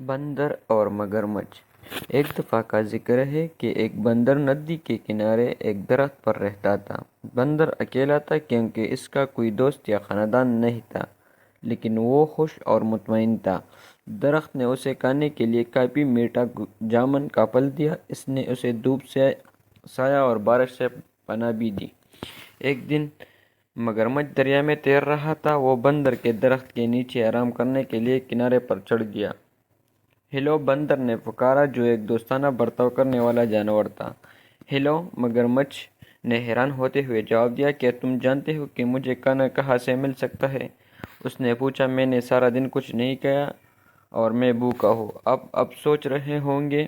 بندر اور مگرمچھ۔ ایک دفعہ کا ذکر ہے کہ ایک بندر ندی کے کنارے ایک درخت پر رہتا تھا۔ بندر اکیلا تھا کیونکہ اس کا کوئی دوست یا خاندان نہیں تھا، لیکن وہ خوش اور مطمئن تھا۔ درخت نے اسے کھانے کے لیے کافی میٹھا جامن کا پھل دیا۔ اس نے اسے دھوپ سے، سایہ اور بارش سے پناہ بھی دی۔ ایک دن مگرمچھ دریا میں تیر رہا تھا۔ وہ بندر کے درخت کے نیچے آرام کرنے کے لیے کنارے پر چڑھ گیا۔ ہیلو، بندر نے پکارا، جو ایک دوستانہ برتاؤ کرنے والا جانور تھا۔ ہیلو، مگرمچھ نے حیران ہوتے ہوئے جواب دیا، کیا تم جانتے ہو کہ مجھے کھانا کہاں سے مل سکتا ہے؟ اس نے پوچھا، میں نے سارا دن کچھ نہیں کھایا اور میں بھوکا ہوں۔ اب سوچ رہے ہوں گے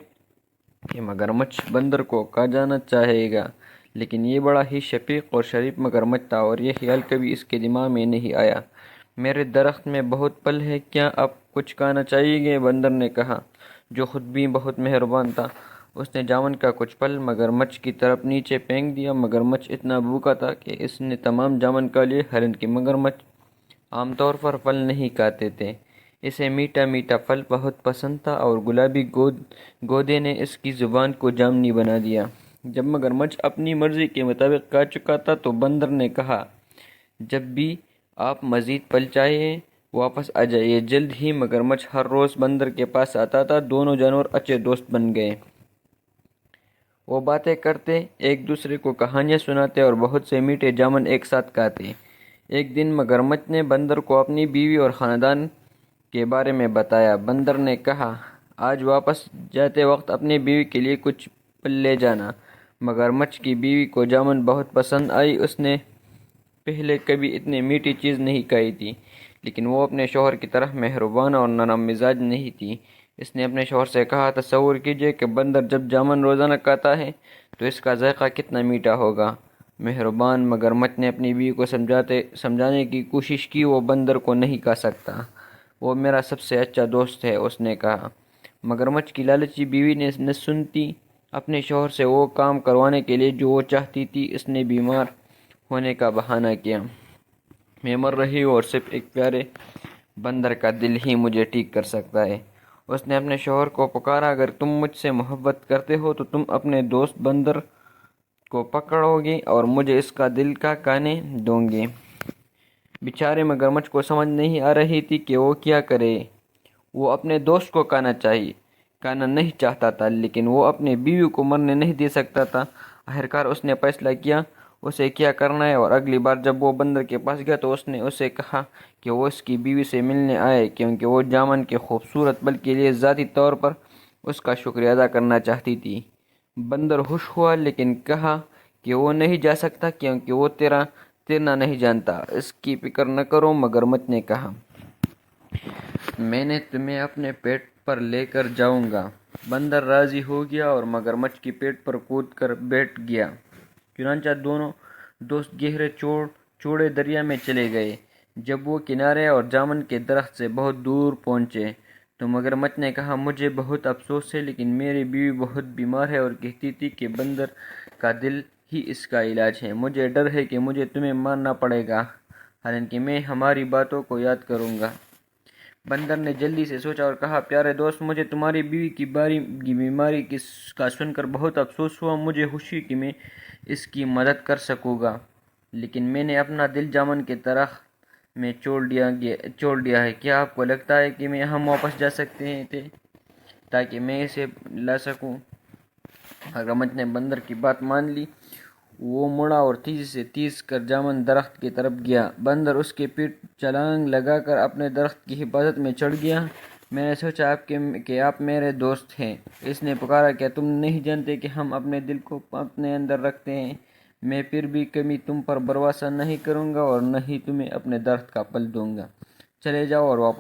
کہ مگرمچھ بندر کو کھا جانا چاہے گا، لیکن یہ بڑا ہی شفیق اور شریف مگرمچھ تھا اور یہ خیال کبھی اس کے دماغ میں نہیں آیا۔ میرے درخت میں بہت پھل ہے، کیا آپ کچھ کھانا چاہیے گے؟ بندر نے کہا، جو خود بھی بہت مہربان تھا۔ اس نے جامن کا کچھ پھل مگرمچھ کی طرف نیچے پھینک دیا۔ مگرمچھ اتنا بھوکا تھا کہ اس نے تمام جامن کھا لیے۔ حالانکہ مگرمچھ عام طور پر پھل نہیں کھاتے تھے، اسے میٹھا میٹھا پھل بہت پسند تھا اور گلابی گودے نے اس کی زبان کو جامنی بنا دیا۔ جب مگرمچھ اپنی مرضی کے مطابق کھا چکا تھا تو بندر نے کہا، جب بھی آپ مزید پھل چاہیں واپس آ جائیے۔ جلد ہی مگرمچھ ہر روز بندر کے پاس آتا تھا۔ دونوں جانور اچھے دوست بن گئے۔ وہ باتیں کرتے، ایک دوسرے کو کہانیاں سناتے اور بہت سے میٹھے جامن ایک ساتھ کھاتے۔ ایک دن مگرمچھ نے بندر کو اپنی بیوی اور خاندان کے بارے میں بتایا۔ بندر نے کہا، آج واپس جاتے وقت اپنی بیوی کے لیے کچھ پھل لے جانا۔ مگرمچھ کی بیوی کو جامن بہت پسند آئی۔ اس نے پہلے کبھی اتنی میٹھی چیز نہیں کھائی تھی، لیکن وہ اپنے شوہر کی طرح مہربان اور نرم مزاج نہیں تھی۔ اس نے اپنے شوہر سے کہا، تصور کیجئے کہ بندر جب جامن روزانہ کھاتا ہے تو اس کا ذائقہ کتنا میٹھا ہوگا۔ مہربان مگرمچھ نے اپنی بیوی کو سمجھانے کی کوشش کی، وہ بندر کو نہیں کھا سکتا، وہ میرا سب سے اچھا دوست ہے، اس نے کہا۔ مگرمچھ کی لالچی بیوی نے نہ سنتی۔ اپنے شوہر سے وہ کام کروانے کے لیے جو وہ چاہتی تھی، اس نے بیمار ہونے کا بہانہ کیا۔ میں مر رہی ہوں اور صرف ایک پیارے بندر کا دل ہی مجھے ٹھیک کر سکتا ہے۔ اس نے اپنے شوہر کو پکارا، اگر تم مجھ سے محبت کرتے ہو تو تم اپنے دوست بندر کو پکڑو گے اور مجھے اس کا دل کا کھانے دو گے۔ بیچارے مگرمچھ کو سمجھ نہیں آ رہی تھی کہ وہ کیا کرے۔ وہ اپنے دوست کو کھانا نہیں چاہتا تھا، لیکن وہ اپنی بیوی کو مرنے نہیں دے سکتا تھا۔ آخرکار اس نے فیصلہ کیا اسے کیا کرنا ہے، اور اگلی بار جب وہ بندر کے پاس گیا تو اس نے اسے کہا کہ وہ اس کی بیوی سے ملنے آئے، کیونکہ وہ جامن کے خوبصورت پھل کے لیے ذاتی طور پر اس کا شکریہ ادا کرنا چاہتی تھی۔ بندر خوش ہوا، لیکن کہا کہ وہ نہیں جا سکتا کیونکہ وہ تیرنا نہیں جانتا۔ اس کی فکر نہ کرو، مگرمچھ نے کہا، میں تمہیں اپنے پیٹ پر لے کر جاؤں گا۔ بندر راضی ہو گیا اور مگرمچھ کی پیٹ پر کود کر بیٹھ گیا۔ چنانچہ دونوں دوست گہرے چوڑے دریا میں چلے گئے۔ جب وہ کنارے اور جامن کے درخت سے بہت دور پہنچے تو مگرمچھ نے کہا، مجھے بہت افسوس ہے، لیکن میری بیوی بہت بیمار ہے اور کہتی تھی کہ بندر کا دل ہی اس کا علاج ہے۔ مجھے ڈر ہے کہ مجھے تمہیں مارنا پڑے گا، حالانکہ میں ہماری باتوں کو یاد کروں گا۔ بندر نے جلدی سے سوچا اور کہا، پیارے دوست، مجھے تمہاری بیوی کی بیماری کا سن کر بہت افسوس ہوا۔ مجھے خوشی کہ میں اس کی مدد کر سکوں گا، لیکن میں نے اپنا دل جامن کے درخت میں چھوڑ دیا ہے۔ کیا آپ کو لگتا ہے کہ ہم واپس جا سکتے تھے تاکہ میں اسے لا سکوں؟ مگرمچھ نے بندر کی بات مان لی۔ وہ مڑا اور تیزی سے تیز کر جامن درخت کی طرف گیا۔ بندر اس کے پیٹ چھلانگ لگا کر اپنے درخت کی حفاظت میں چڑھ گیا۔ میں نے سوچا کہ آپ میرے دوست ہیں، اس نے پکارا، کیا تم نہیں جانتے کہ ہم اپنے دل کو اپنے اندر رکھتے ہیں؟ میں پھر بھی کبھی تم پر بھروسہ نہیں کروں گا اور نہ ہی تمہیں اپنے درخت کا پھل دوں گا۔ چلے جاؤ اور واپس